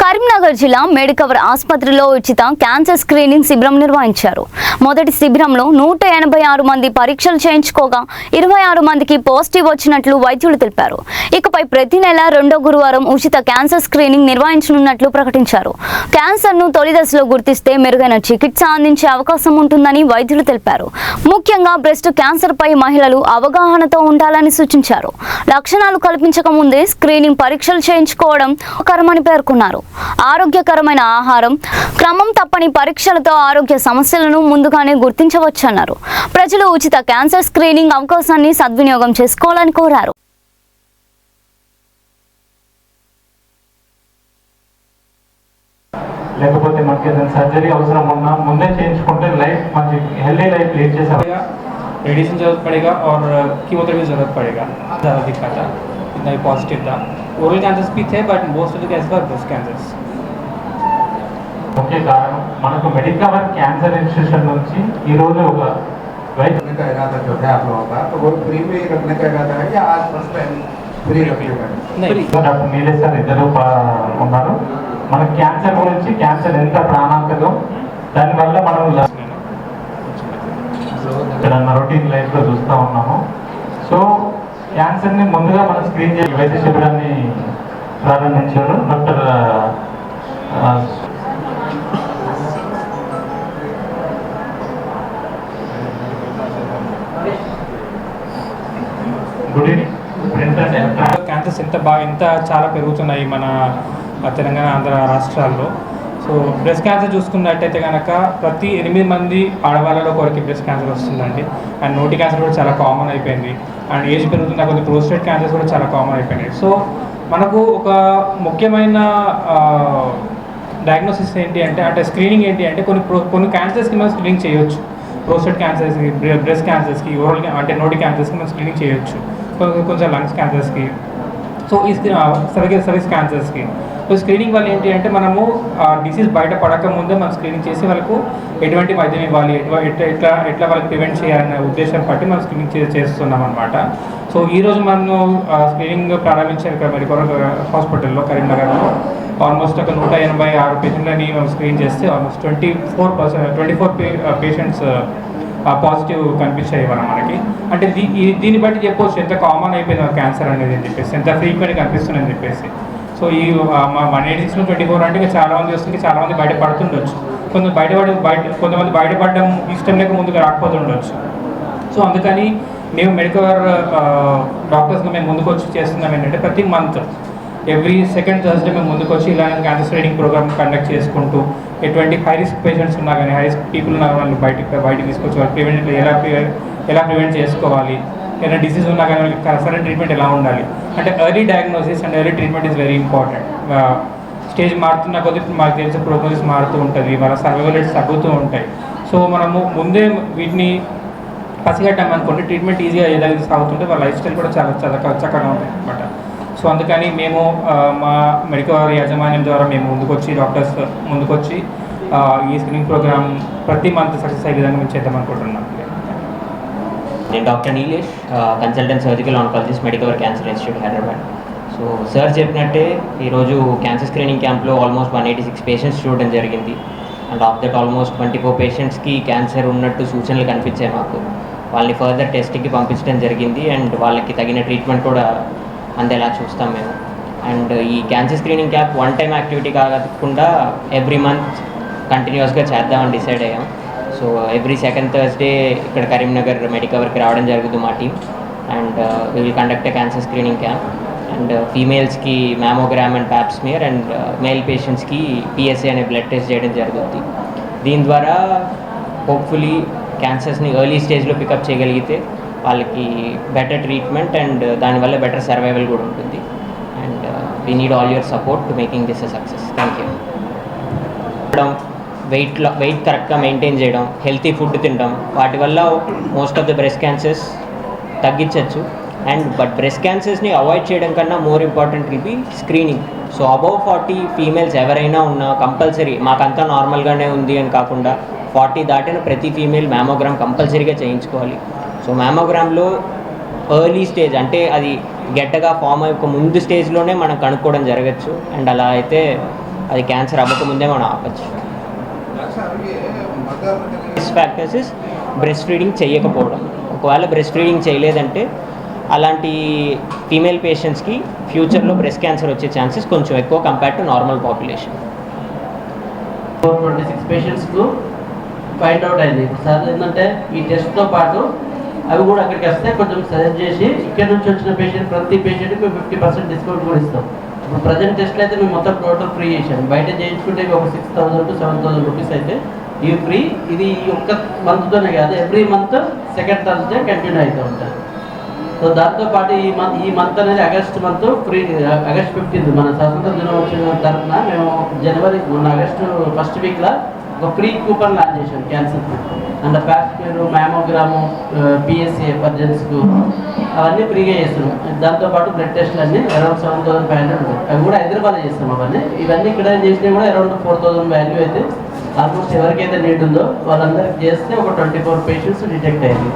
కరీంనగర్ జిల్లా మేడికవర్ ఆసుపత్రిలో ఉచిత క్యాన్సర్ స్క్రీనింగ్ శిబిరం నిర్వహించారు. మొదటి శిబిరంలో 186 మంది పరీక్షలు చేయించుకోగా 26 మందికి పాజిటివ్ వచ్చినట్లు వైద్యులు తెలిపారు. ఇకపై ప్రతి నెల 2వ గురువారం ఉచిత క్యాన్సర్ స్క్రీనింగ్ నిర్వహించనున్నట్లు ప్రకటించారు. క్యాన్సర్ను తొలి దశలో గుర్తిస్తే మెరుగైన చికిత్స అందించే అవకాశం ఉంటుందని వైద్యులు తెలిపారు. ముఖ్యంగా బ్రెస్ట్ క్యాన్సర్ పై మహిళలు అవగాహనతో ఉండాలని సూచించారు. లక్షణాలు కల్పించక ముందే స్క్రీనింగ్ పరీక్షలు చేయించుకోవడం కరమని పేర్కొన్నారు. ఆరోగ్యకరమైన ఆహారం, క్రమం తప్పని పరీక్షలతో ఆరోగ్య సమస్యలను ముందుగానే గుర్తించవచ్చన్నారు. ప్రజలు ఉచిత క్యాన్సర్ స్క్రీనింగ్ అవకాశాన్ని సద్వినియోగం చేసుకోవాలని కోరారు. లేకపోతే మనకి ఏదైనా సర్జరీ అవసరం ఉన్నా ముందే చేయించుకుంటే లైఫ్ మంచి हेल्दी लाइफ लीड చేసే मेडिसिन जरूरत पड़ेगा और कीमोथेरेपी जरूरत पड़ेगा. ज़्यादा दिक्कत था, इतना ही पॉजिटिव था. ओरल कैंसर्स भी थे but most of the cases were breast cancers. मुख्य कारण మనకు మెడికవర్ క్యాన్సర్ ఇన్స్టిట్యూషన్ నుంచి ఈ రోజు ఒక रखने का इरादा जो है आप लोगों का, तो वो फ्री में रखने का इरादा है या आज फर्स्ट टाइम फ्री रखिएगा? नहीं, డాక్టర్ నీలేష్ సార్ ఇద్దరు ఉన్నారు. మన క్యాన్సర్ గురించి, క్యాన్సర్ ఎంత ప్రాణాంతకం, దానివల్ల మనం రొటీన్ లైఫ్లో చూస్తూ ఉన్నాము. సో క్యాన్సర్ని ముందుగా మనం స్క్రీన్ చేసి వైద్య శిబిరాన్ని ప్రారంభించారు డాక్టర్ గుడ్ ఈవినింగ్. క్యాన్సర్స్ ఎంత చాలా పెరుగుతున్నాయి మన తెలంగాణ, ఆంధ్ర రాష్ట్రాల్లో. సో బ్రెస్ట్ క్యాన్సర్ చూసుకున్నట్టయితే కనుక ప్రతి 8 మంది ఆడవాళ్ళలో ఒకరికి బ్రెస్ట్ క్యాన్సర్ వస్తుందండి. అండ్ నోటి క్యాన్సర్ కూడా చాలా కామన్ అయిపోయింది. అండ్ ఏజ్ పెరుగుతున్న కొద్ది ప్రోస్టేట్ క్యాన్సర్స్ కూడా చాలా కామన్ అయిపోయినాయి. సో మనకు ఒక ముఖ్యమైన డయాగ్నోసిస్ ఏంటి అంటే స్క్రీనింగ్ ఏంటి అంటే కొన్ని క్యాన్సర్స్కి మనం స్క్రీనింగ్ చేయొచ్చు. ప్రోస్టేట్ క్యాన్సర్స్కి, బ్రెస్ట్ క్యాన్సర్స్కి, ఓరల్ అంటే నోటి క్యాన్సర్స్కి మనం స్క్రీనింగ్ చేయొచ్చు. కొంచెం లంగ్స్ క్యాన్సర్స్కి, సో ఈ సర్వీస్ క్యాన్సర్స్కి. సో స్క్రీనింగ్ వల్ల ఏంటి అంటే మనము డిసీజ్ బయట పడక ముందే మనం స్క్రీనింగ్ చేసి వాళ్ళకు ఎటువంటి వైద్యం ఇవ్వాలి, ఎట్లా వాళ్ళకి ప్రివెంట్ చేయాలనే ఉద్దేశం బట్టి మనం స్క్రీనింగ్ చేస్తున్నాం అనమాట. సో ఈరోజు మనము స్క్రీనింగ్ ప్రారంభించారు ఇక్కడ మెడికవర్ హాస్పిటల్లో కరీంనగర్లో. ఆల్మోస్ట్ ఒక 186 పేషెంట్లని మనం స్క్రీన్ చేస్తే ఆల్మోస్ట్ 24 పేషెంట్స్ పాజిటివ్ కనిపించాయి ఇవాళ మనకి. అంటే దీన్ని బట్టి చెప్పవచ్చు ఎంత కామన్ అయిపోయింది క్యాన్సర్ అనేది అని చెప్పేసి, ఎంత ఫ్రీక్వెంట్గా కనిపిస్తుంది అని చెప్పేసి. సో ఈ 186 24 అంటే చాలామంది వస్తుంది, చాలామంది బయటపడుతుండొచ్చు. కొంతమంది బయటపడడం ఇష్టం లేక ముందుకు రాకపోతుండొచ్చు. సో అందుకని మేము మెడికవర్ డాక్టర్స్గా మేము ముందుకు వచ్చి చేస్తున్నాం ఏంటంటే ప్రతి మంత్ ఎవ్రీ సెకండ్ థర్స్డే మేము ముందుకు వచ్చి ఇలా క్యాన్సర్ స్క్రీనింగ్ ప్రోగ్రామ్ కండక్ట్ చేసుకుంటూ ఎటువంటి హై రిస్క్ పేషెంట్స్ ఉన్నా కానీ, హై రిస్క్ పీపుల్ ఉన్నా వాళ్ళు బయటికి తీసుకొచ్చి వాళ్ళు ప్రివెంట్ ఎలా ప్రివెంట్ చేసుకోవాలి, ఏదైనా డిసీజ్ ఉన్నా కానీ వాళ్ళకి సరైన ట్రీట్మెంట్ ఎలా ఉండాలి అంటే early diagnosis and early treatment is very important. Stage మారుతున్న కొద్ది మాకు తెలిసే ప్రోగ్నోసిస్ మారుతూ ఉంటుంది, వాళ్ళ సర్వైవల్ రేట్స్ తగ్గుతూ ఉంటాయి. సో మనము ముందే వీటిని పసిగట్టాం అనుకోండి, ట్రీట్మెంట్ ఈజీగా ఏదైనా సాగుతుంటే వాళ్ళ లైఫ్ స్టైల్ కూడా చాలా చక్కగా ఉంటుంది అనమాట. సో అందుకని మేము మా మెడికవర్ యాజమాన్యం ద్వారా మేము డాక్టర్స్ ముందుకొచ్చి ఈ స్క్రీనింగ్ ప్రోగ్రామ్ ప్రతి మంత్ సక్సెస్ అయ్యే విధంగా మేము చేద్దాం అనుకుంటున్నాం. నేను doctor Nilesh, consultant surgical oncologist, Medicover cancer institute, Hyderabad. So sir చెప్పినట్టే ఈరోజు క్యాన్సర్ స్క్రీనింగ్ క్యాంప్లో ఆల్మోస్ట్ 186 పేషెంట్స్ చూడడం జరిగింది. అండ్ ఆఫ్ దట్ ఆల్మోస్ట్ 24 పేషెంట్స్కి క్యాన్సర్ ఉన్నట్టు సూచనలు కనిపించాయి మాకు. వాళ్ళని ఫర్దర్ టెస్ట్కి పంపించడం జరిగింది అండ్ వాళ్ళకి తగిన ట్రీట్మెంట్ కూడా అందేలా చూస్తాం మేము. అండ్ ఈ cancer screening camp one time activity కాకుండా ఎవ్రీ మంత్ కంటిన్యూస్గా చేద్దామని డిసైడ్ అయ్యాం. సో ఎవ్రీ సెకండ్ థర్స్డే ఇక్కడ కరీంనగర్ మెడికవర్కి రావడం జరుగుతుంది మా team. And we will conduct a cancer screening camp. And ఫీమేల్స్కి mammogram and pap smear and male పేషెంట్స్కి పిఎస్ఏ అనే బ్లడ్ టెస్ట్ చేయడం జరుగుతుంది. దీని ద్వారా హోప్ఫుల్లీ క్యాన్సర్స్ని ఎర్లీ స్టేజ్లో పికప్ చేయగలిగితే వాళ్ళకి బెటర్ ట్రీట్మెంట్ అండ్ దానివల్ల బెటర్ సర్వైవల్ కూడా ఉంటుంది. And we need all your support to making this a success. Thank you. Weight కరెక్ట్గా మెయింటైన్ చేయడం, హెల్తీ ఫుడ్ తినడం, వాటి వల్ల most of the breast cancers తగ్గించవచ్చు. బట్ బ్రెస్ట్ క్యాన్సర్స్ని అవాయిడ్ చేయడం కన్నా more important will be screening. So above 40 females ఎవరైనా ఉన్నా కంపల్సరీ, మాకంతా నార్మల్గానే ఉంది అని కాకుండా 40 దాటిన ప్రతి ఫీమేల్ మ్యామోగ్రామ్ కంపల్సరీగా చేయించుకోవాలి. సో మ్యామోగ్రామ్లో ఎర్లీ స్టేజ్ అంటే అది గెట్టగా ఫామ్ అయ్యే ముందు స్టేజ్లోనే మనం కనుక్కోవడం జరగచ్చు. అండ్ అలా అయితే అది క్యాన్సర్ అవ్వకముందే మనం ఆపచ్చు. Risk factors is breast feeding చేయకపోవడం. ఒకవేళ బ్రెస్ట్ ఫీడింగ్ చేయలేదంటే అలాంటి ఫీమేల్ పేషెంట్స్కి ఫ్యూచర్లో బ్రెస్ట్ క్యాన్సర్ వచ్చే ఛాన్సెస్ కొంచెం ఎక్కువ కంపేర్ టు నార్మల్ పాపులేషన్. 426 పేషెంట్స్కు ఫైండ్ అవుట్ అయింది. సార్ ఏంటంటే ఈ టెస్ట్తో పాటు అవి కూడా అక్కడికి వస్తే కొంచెం సజెస్ట్ చేసి ఇక్కడ నుంచి వచ్చిన పేషెంట్ ప్రతి పేషెంట్కి 50% డిస్కౌంట్ కూడా ఇస్తాం. ఇప్పుడు ప్రజెంట్ టెస్ట్లో అయితే మేము మొత్తం టోటల్ ఫ్రీ చేసాం. బయట చేయించుకుంటే ఒక 6,000 to 7,000 రూపీస్ అయితే ఈ ఫ్రీ. ఇది ఈ ఒక్క మంత్తోనే కాదు, every month second Thursday continue అవుతూ ఉంటుంది. సో దాంతోపాటు ఈ మంత్ అనేది ఆగస్ట్ మంత్ ఫ్రీ. ఆగస్ట్ 15 మన స్వాతంత్ర దినోత్సవం తరఫున మేము మొన్న ఆగస్టు ఫస్ట్ వీక్లో ఒక ఫ్రీ కూపన్ లాంచ్ చేశాం క్యాన్సర్. అండ్ ప్యాస్పేరు, మ్యామోగ్రాము, పిఎస్సి ఎమర్జెన్సీకు అవన్నీ ఫ్రీగా చేస్తున్నాం. దాంతోపాటు బ్లడ్ టెస్ట్లు అన్నీ అరౌండ్ 7,500 ఉంటాయి. అవి కూడా హైదరాబాద్లో చేస్తాం. ఇవన్నీ ఇక్కడ చేసినా కూడా అరౌండ్ 4,000 వాల్యూ అయితే ఆల్మోస్ట్ ఎవరికైతే నీడ్ ఉందో వాళ్ళందరికీ చేస్తే ఒక 24 పేషెంట్స్ డిటెక్ట్ అయ్యింది.